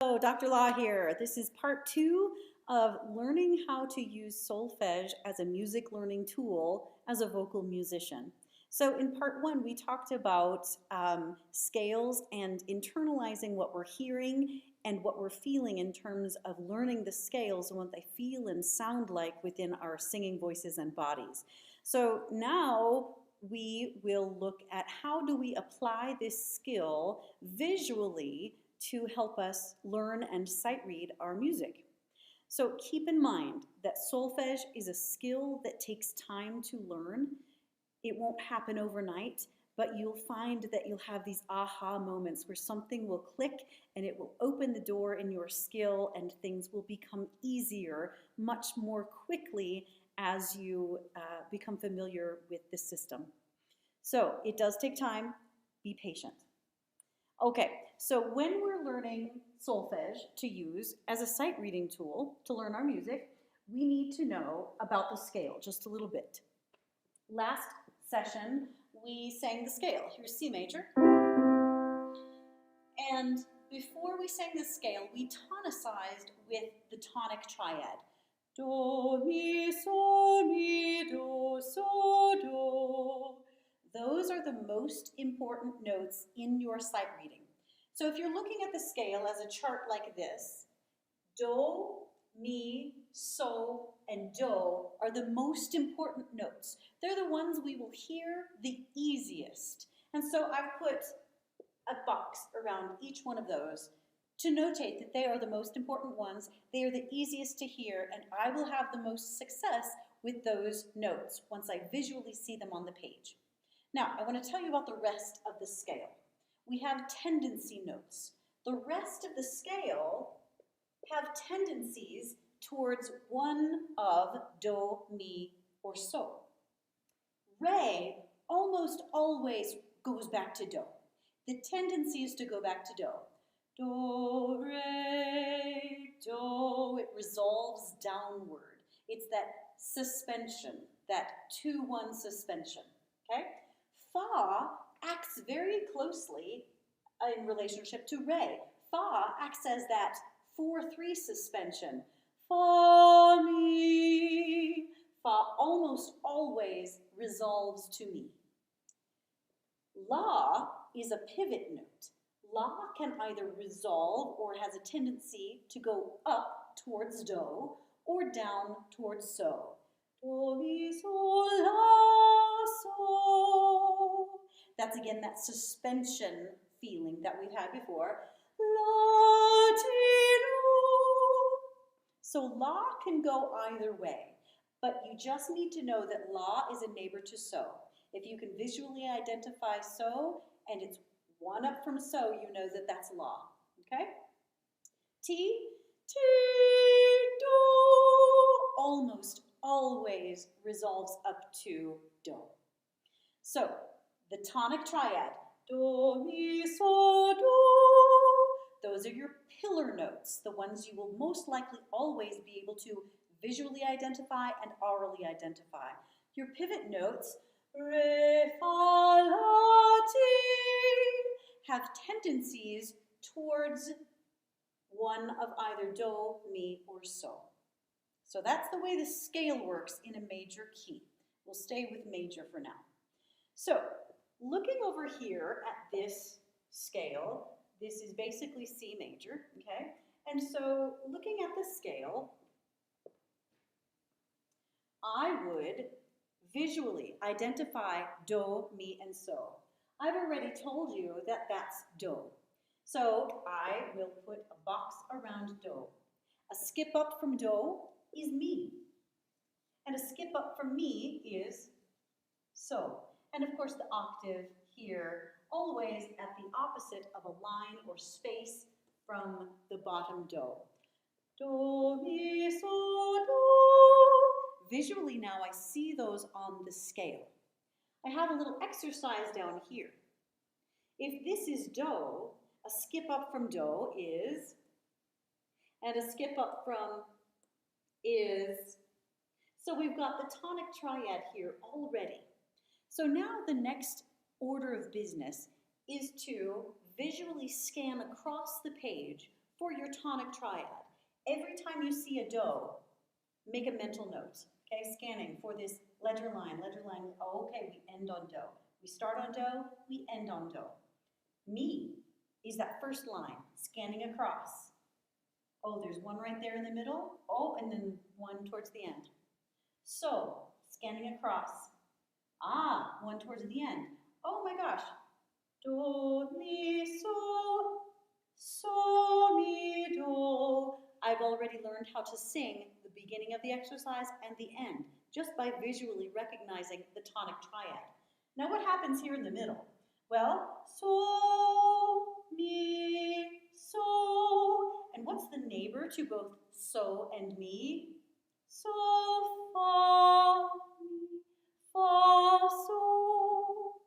Hello, Dr. Law here. This is part 2 of learning how to use solfege as a music learning tool as a vocal musician. So in part 1, we talked about scales and internalizing what we're hearing and what we're feeling in terms of learning the scales and what they feel and sound like within our singing voices and bodies. So now we will look at how do we apply this skill visually to help us learn and sight read our music. So keep in mind that solfege is a skill that takes time to learn. It won't happen overnight, but you'll find that you'll have these aha moments where something will click and it will open the door in your skill and things will become easier much more quickly as you become familiar with the system. So it does take time. Be patient. Okay, so when we're learning solfege to use as a sight reading tool to learn our music, we need to know about the scale just a little bit. Last session, we sang the scale. Here's C major. And before we sang the scale, we tonicized with the tonic triad. Do, mi, do, so, do. Those are the most important notes in your sight reading. So if you're looking at the scale as a chart like this, do, mi, so, and do are the most important notes. They're the ones we will hear the easiest. And so I've put a box around each one of those to notate that they are the most important ones. They are the easiest to hear, and I will have the most success with those notes once I visually see them on the page. Now, I want to tell you about the rest of the scale. We have tendency notes. The rest of the scale have tendencies towards one of do, mi, or so. Re almost always goes back to do. The tendency is to go back to do. Do, re, do. It resolves downward. It's that suspension, that 2-1 suspension, okay? Fa acts very closely in relationship to re. Fa acts as that 4-3 suspension. Fa, mi. Fa almost always resolves to mi. La is a pivot note. La can either resolve or has a tendency to go up towards do or down towards so. Do, mi, so, la, so. That's again that suspension feeling that we've had before. La, ti, do. So la can go either way, but you just need to know that la is a neighbor to so. If you can visually identify so and it's one up from so, you know that that's la, okay? Ti, do, almost always resolves up to do. So, the tonic triad, do, mi, so, do, those are your pillar notes, the ones you will most likely always be able to visually identify and orally identify. Your pivot notes, re, fa, la, ti, have tendencies towards one of either do, mi, or so. So that's the way the scale works in a major key. We'll stay with major for now. So, looking over here at this scale, this is basically C major, okay? And so, looking at the scale, I would visually identify do, mi, and so. I've already told you that that's do. So I will put a box around do. A skip up from do is mi. And a skip up from mi is so. And of course the octave here, always at the opposite of a line or space from the bottom do. Do, mi, so, do. Visually now I see those on the scale. I have a little exercise down here. If this is do, a skip up from do is, and a skip up from is. So we've got the tonic triad here already. So now the next order of business is to visually scan across the page for your tonic triad. Every time you see a do, make a mental note. Okay, scanning for this ledger line. Oh, okay, we end on do. We start on do, we end on do. Mi is that first line, scanning across. Oh, there's one right there in the middle. Oh, and then one towards the end. So, scanning across. Ah, one towards the end. Oh my gosh. Do, mi, so, mi, do. I've already learned how to sing the beginning of the exercise and the end, just by visually recognizing the tonic triad. Now what happens here in the middle? Well, so, mi, so. And what's the neighbor to both so and mi? So, fa, mi, fa, so.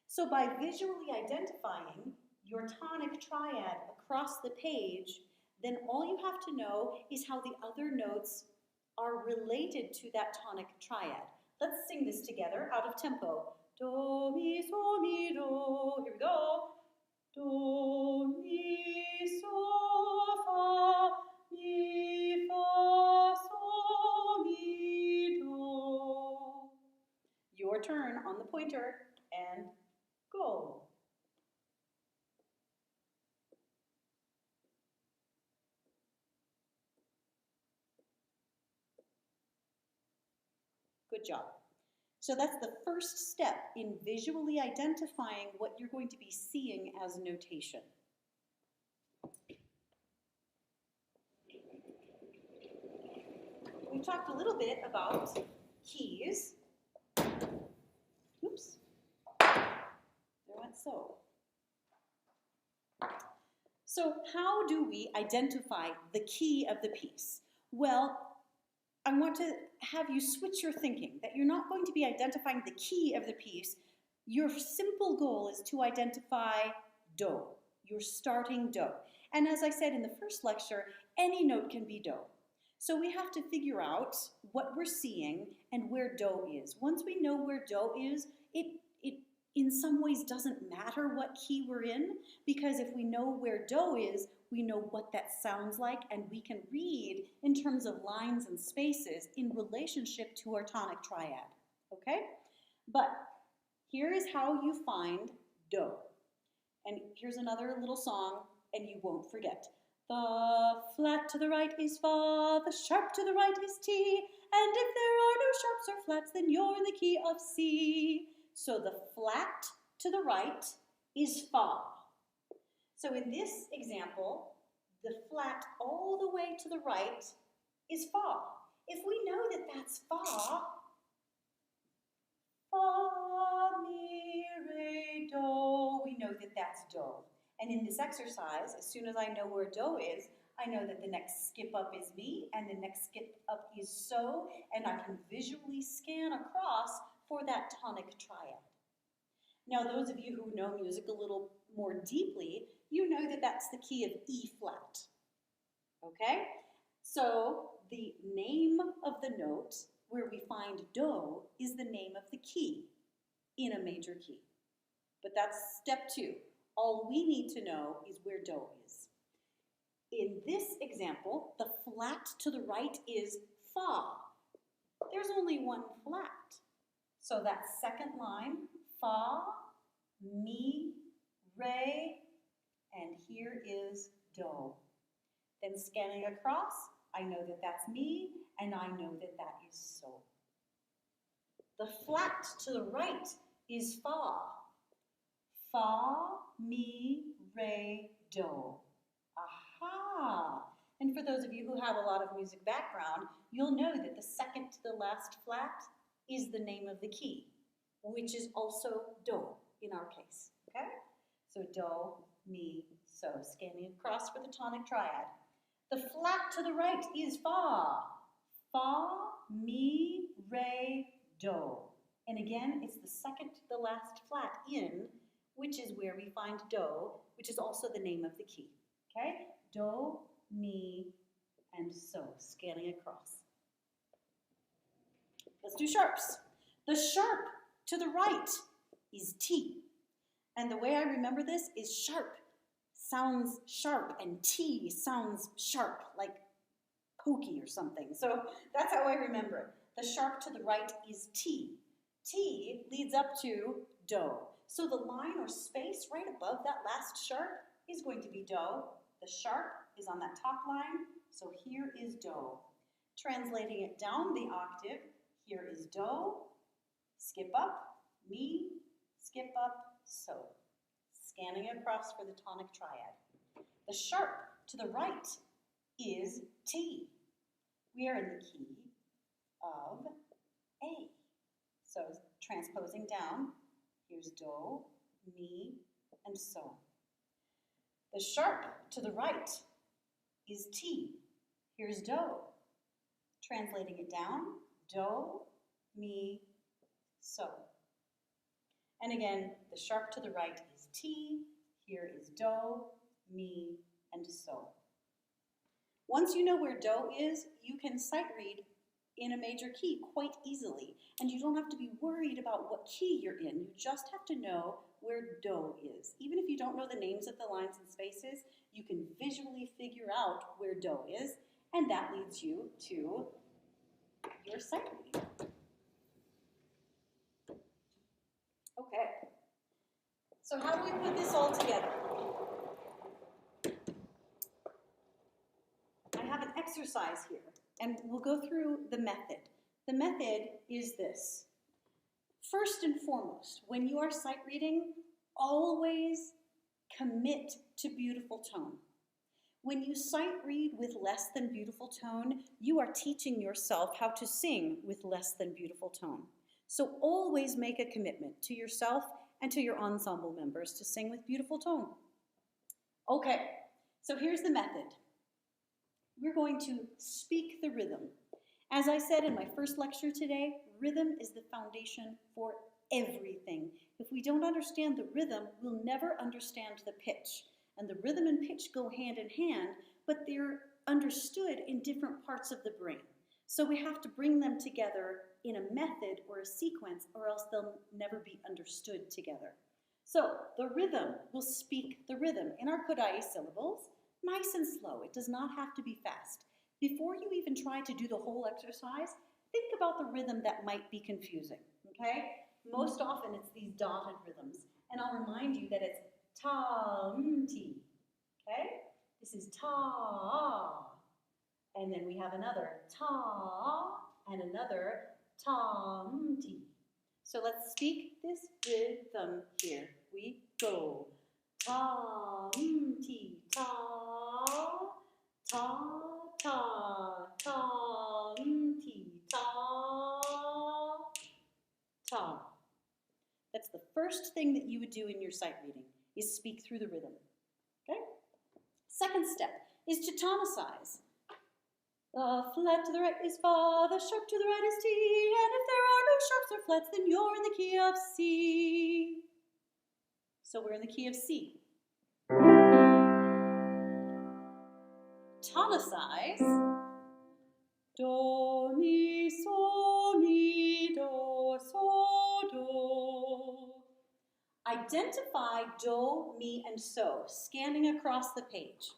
So by visually identifying your tonic triad across the page, then all you have to know is how the other notes are related to that tonic triad. Let's sing this together out of tempo. Do, mi, so, mi, do. Here we go. Do, mi, so, fa, mi, fa, so, mi, do. Your turn on the pointer and go. Good job. So that's the first step in visually identifying what you're going to be seeing as notation. We talked a little bit about keys. Oops. There went so. So how do we identify the key of the piece? Well, I want to have you switch your thinking, that you're not going to be identifying the key of the piece. Your simple goal is to identify do, your starting do. And as I said in the first lecture, any note can be do. So we have to figure out what we're seeing and where do is. Once we know where do is, it in some ways doesn't matter what key we're in, because if we know where do is, we know what that sounds like, and we can read in terms of lines and spaces in relationship to our tonic triad, okay? But here is how you find do. And here's another little song, and you won't forget. The flat to the right is fa, the sharp to the right is T, and if there are no sharps or flats, then you're in the key of C. So the flat to the right is fa. So in this example, the flat all the way to the right is fa. If we know that that's fa, fa, mi, re, do, we know that that's do. And in this exercise, as soon as I know where do is, I know that the next skip up is mi, and the next skip up is so, and I can visually scan across for that tonic triad. Now, those of you who know music a little more deeply, you know that that's the key of E flat, okay? So the name of the note where we find do is the name of the key in a major key. But that's step 2. All we need to know is where do is. In this example, the flat to the right is fa. There's only one flat. So that second line, fa, mi, re, and here is do. Then scanning across, I know that that's mi, and I know that that is so. The flat to the right is fa. Fa, mi, re, do. Aha! And for those of you who have a lot of music background, you'll know that the second to the last flat is the name of the key, which is also do in our case, okay? So do, mi, so. Scanning across for the tonic triad. The flat to the right is fa. Fa, mi, re, do. And again, it's the second to the last flat in, which is where we find do, which is also the name of the key, okay? Do, mi, and so. Scanning across. Let's do sharps. The sharp to the right is T. And the way I remember this is sharp, sounds sharp and T sounds sharp, like pokey or something. So that's how I remember it. The sharp to the right is T. T leads up to do. So the line or space right above that last sharp is going to be do. The sharp is on that top line, so here is do. Translating it down the octave, here is do, skip up, mi, skip up, so. Scanning across for the tonic triad. The sharp to the right is T. We are in the key of A. So transposing down, here's do, mi, and so. The sharp to the right is T. Here's do. Translating it down, do, mi, so. And again, the sharp to the right is T. Here is do, mi, and so. Once you know where do is, you can sight read in a major key quite easily. And you don't have to be worried about what key you're in. You just have to know where do is. Even if you don't know the names of the lines and spaces, you can visually figure out where do is, and that leads you to your sight reading. Okay, so how do we put this all together? I have an exercise here, and we'll go through the method. The method is this. First and foremost, when you are sight reading, always commit to beautiful tone. When you sight read with less than beautiful tone, you are teaching yourself how to sing with less than beautiful tone. So always make a commitment to yourself and to your ensemble members to sing with beautiful tone. Okay, so here's the method. We're going to speak the rhythm. As I said in my first lecture today, rhythm is the foundation for everything. If we don't understand the rhythm, we'll never understand the pitch. And the rhythm and pitch go hand in hand, but they're understood in different parts of the brain. So we have to bring them together in a method or a sequence, or else they'll never be understood together. So the rhythm, we'll speak the rhythm in our Kodai syllables, nice and slow. It does not have to be fast. Before you even try to do the whole exercise, think about the rhythm that might be confusing, okay? Most often it's these dotted rhythms. And I'll remind you that it's ta-ti, okay? This is ta, and then we have another ta, and another ta-ti. So let's speak this rhythm. Here we go. Ta-ti, ta, ta, ta, ta-ti, ta, ta. That's the first thing that you would do in your sight reading, is speak through the rhythm, okay? Second step is to tonicize. The flat to the right is fa, the sharp to the right is T, and if there are no sharps or flats, then you're in the key of C. So we're in the key of C. Tonicize. Do, mi, do, so, do. Identify do, mi, and so, scanning across the page.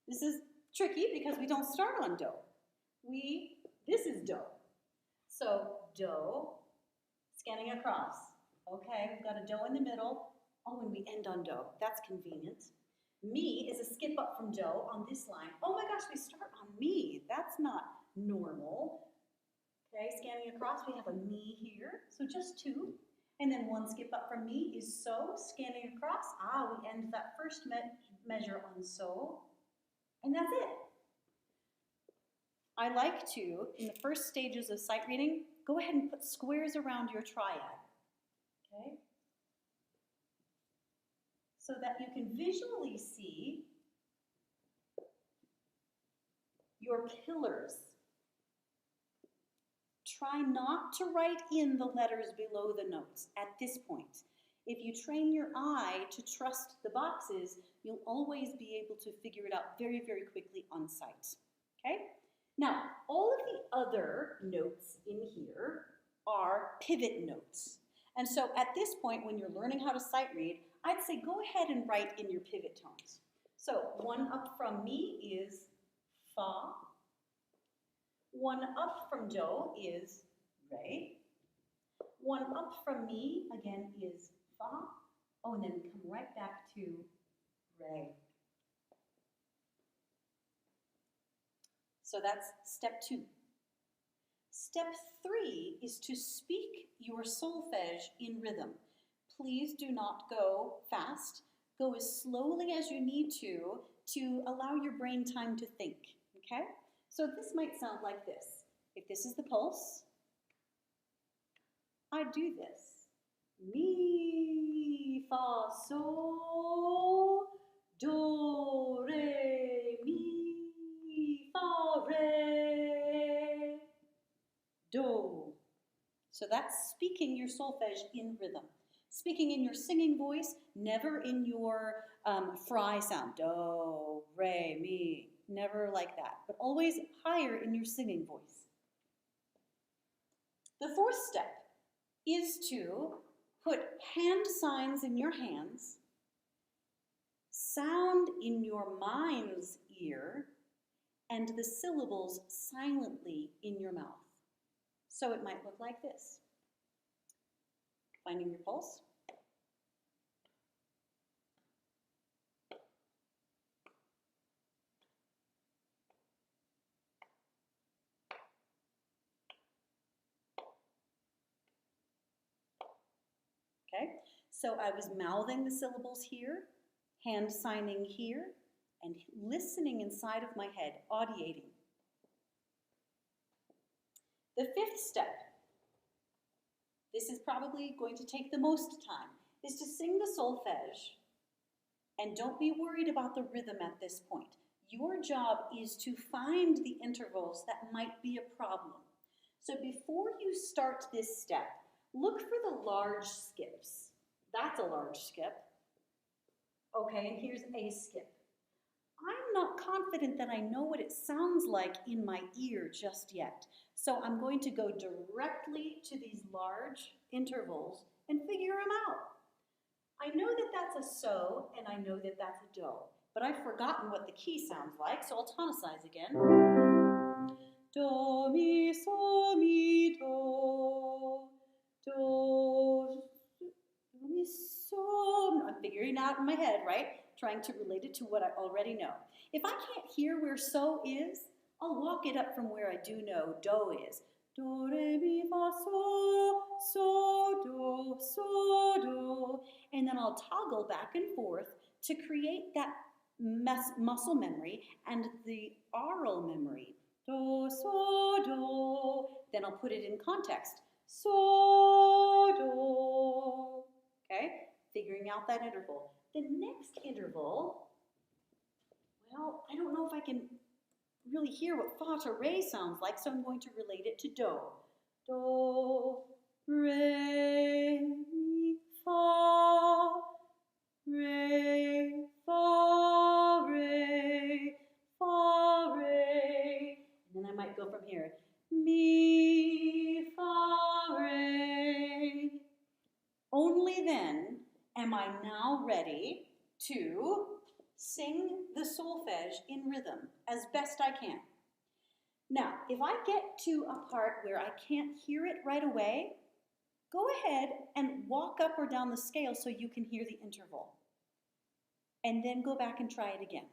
This is tricky because we don't start on do. This is do. So do, scanning across. Okay, we've got a do in the middle. Oh, and we end on do. That's convenient. Mi is a skip up from do on this line. Oh my gosh, we start on mi. That's not normal. Okay, scanning across, we have a mi here. So just two. And then one skip up from mi is so. Scanning across, we end that first measure on so. And that's it. I like to, in the first stages of sight reading, go ahead and put squares around your triad. Okay? So that you can visually see your pillars. Try not to write in the letters below the notes at this point. If you train your eye to trust the boxes, you'll always be able to figure it out very, very quickly on sight. Okay? Now, all of the other notes in here are pivot notes. And so at this point, when you're learning how to sight read, I'd say go ahead and write in your pivot tones. So one up from mi is fa. One up from do is re. One up from mi, again, is fa. Oh, and then come right back to re. So that's step 2. Step 3 is to speak your solfege in rhythm. Please do not go fast. Go as slowly as you need to allow your brain time to think, okay? So this might sound like this. If this is the pulse, I do this. Mi, fa, sol, do, re, mi, fa, re, do. So that's speaking your solfege in rhythm. Speaking in your singing voice, never in your fry sound. Do, re, mi. Never like that, but always higher in your singing voice. The 4th step is to put hand signs in your hands, sound in your mind's ear, and the syllables silently in your mouth. So it might look like this. Finding your pulse. Okay, so I was mouthing the syllables here, hand signing here, and listening inside of my head, audiating. The 5th step, this is probably going to take the most time, is to sing the solfege. And don't be worried about the rhythm at this point. Your job is to find the intervals that might be a problem. So before you start this step, look for the large skips. That's a large skip. Okay, and here's a skip. I'm not confident that I know what it sounds like in my ear just yet. So I'm going to go directly to these large intervals and figure them out. I know that that's a so, and I know that that's a do, but I've forgotten what the key sounds like, so I'll tonicize again. Do, mi, so, mi, do, do, mi, so. I'm figuring out in my head, right? Trying to relate it to what I already know. If I can't hear where so is, I'll walk it up from where I do know do is. Do, re, mi, fa, so, do, and then I'll toggle back and forth to create that muscle memory and the aural memory. Do, so, do. Then I'll put it in context. So, do. Okay, figuring out that interval. The next interval, well, I don't know if I can really hear what fa to re sounds like, so I'm going to relate it to do. Do, re, mi, fa, re, fa, re, fa, re. And then I might go from here. Mi, fa, re. Only then am I now ready to sing the solfege in rhythm as best I can. Now, if I get to a part where I can't hear it right away, go ahead and walk up or down the scale so you can hear the interval. And then go back and try it again.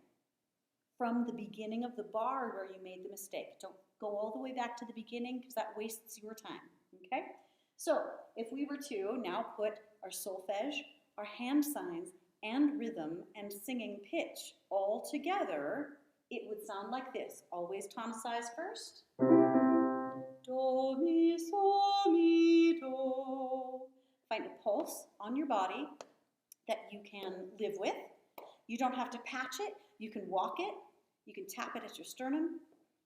From the beginning of the bar where you made the mistake. Don't go all the way back to the beginning because that wastes your time, okay? So, if we were to now put our solfege, our hand signs, and rhythm and singing pitch all together, it would sound like this. Always tonicize first. Do, mi, so, mi, do. Find a pulse on your body that you can live with. You don't have to patch it. You can walk it. You can tap it at your sternum.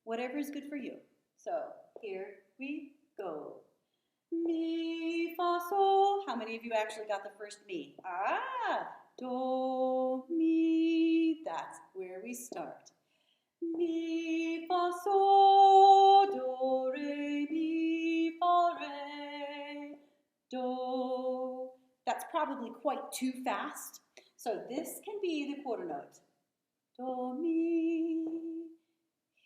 Whatever is good for you. So here we go. Mi, fa, sol. How many of you actually got the first mi? Ah, do, mi. That's where we start. Mi, fa, sol, do, re, mi, fa, re, do, probably quite too fast. So this can be the quarter note. Do, mi.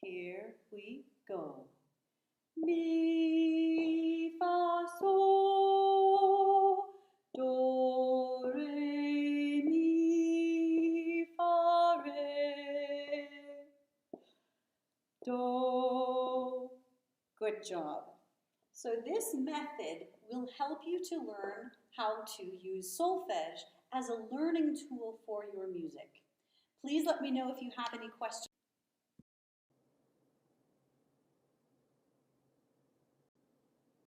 Here we go. Mi, fa, sol, do, re, mi, fa, re, do. Good job. So this method will help you to learn how to use solfege as a learning tool for your music. Please let me know if you have any questions.